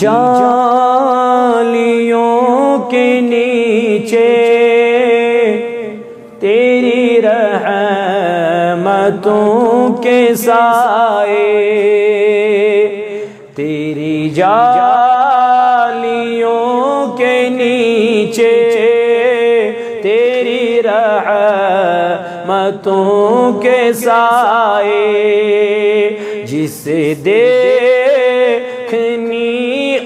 جالیوں کے نیچے تیری رحمتوں کے سائے، تیری جالیوں کے نیچے تیری رحمتوں کے سائے، جسے دیکھنی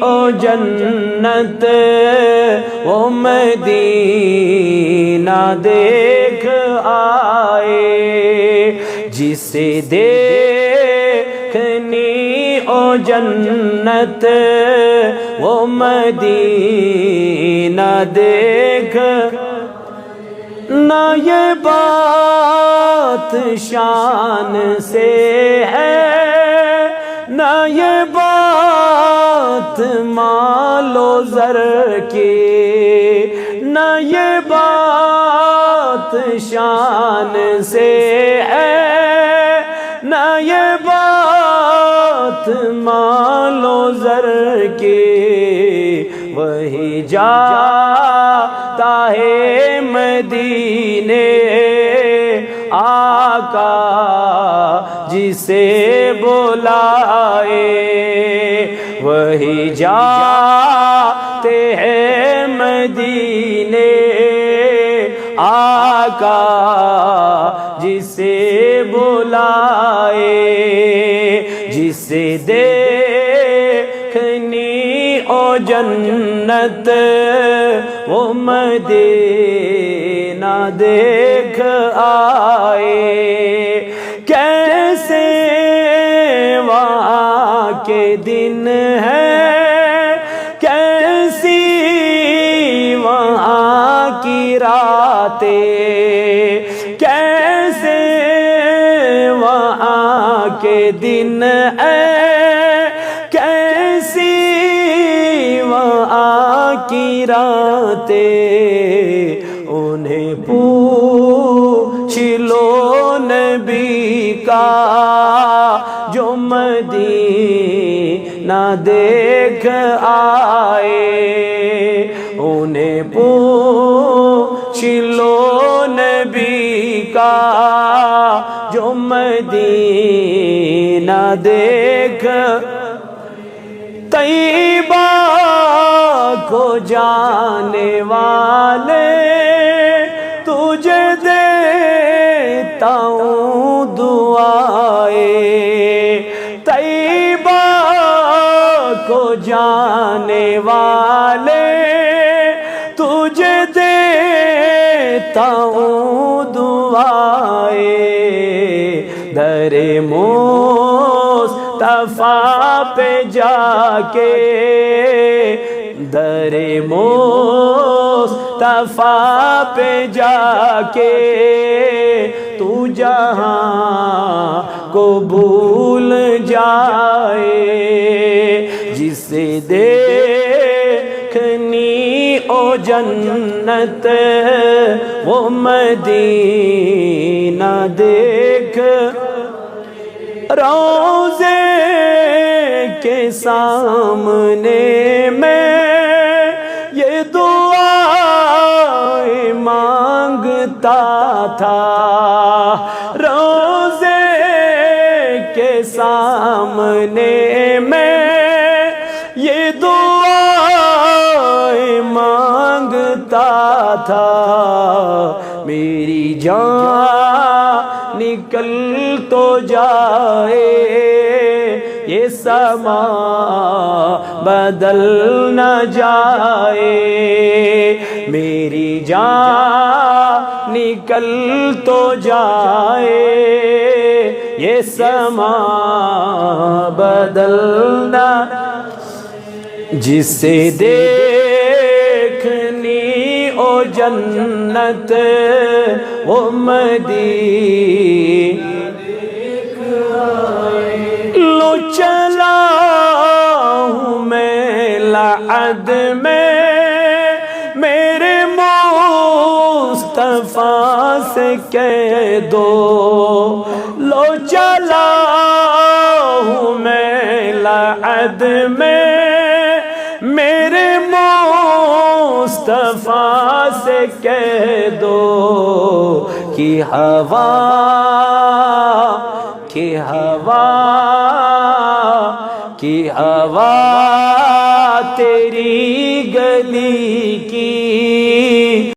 او جنت وہ مدینہ دیکھ آئے، جسے دیکھنی او جنت وہ مدینہ دیکھ، نہ یہ بات شان سے ہے، نہ یہ بات مال و زر کی، نہ یہ بات شان سے ہے، نہ یہ بات مال و زر کی، وہی جاتا ہے مدینے آقا جسے بلائے، وہی جاتے ہیں مدینے آقا جسے بلائے، جسے دیکھنی او جنت وہ مدینہ دیکھ آئے، کیسے وہاں کے دن ہیں، کیسی وہاں کی راتیں، کیسے وہاں کے دن ہیں، کیسی وہاں کی راتیں، انہیں پوچھ لو نبی کا جو مدینہ دیکھ آئے، انہیں پوچھ لو نبی کا جو مدینہ دیکھ، طیبہ کو جانے والے تجھے دیتا ہوں دعائیں، طیبہ کو جانے والے تجھے دیتا ہوں دعائیں، در مصطفیٰ پہ جا کے، در مصطفیٰ پہ جا کے تو جہاں کو بھول جائے، جسے دیکھنی او جنت وہ مدینہ دیکھ، روضے کے سامنے میں یہ دعائیں مانگتا تھا، روضے کے سامنے میں یہ دعائیں مانگتا تھا، میری جان نکل تو جائے یہ سما بدل نہ جائے، میری جان نکل تو جائے یہ سما بدل نہ، جسے دیکھنی او جنت وہ مدینہ لو چلا ہوں میں لحد میں میرے مصطفیٰ سے کہہ دو، لو چلا ہوں میں لحد میں سے کہہ دو کہ ہوا تیری گلی کی